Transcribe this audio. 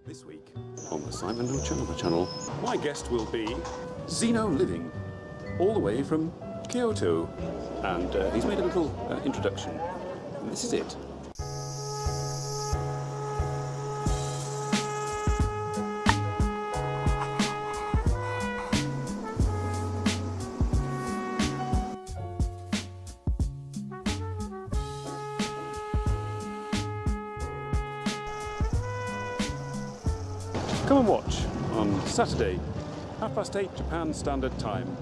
This week on the Simon no茶の間channel, my guest will be XenoLiving, all the way from Kyoto, and he's made a little introduction, and this is it. Come and watch on Saturday, 8:30 Japan Standard Time.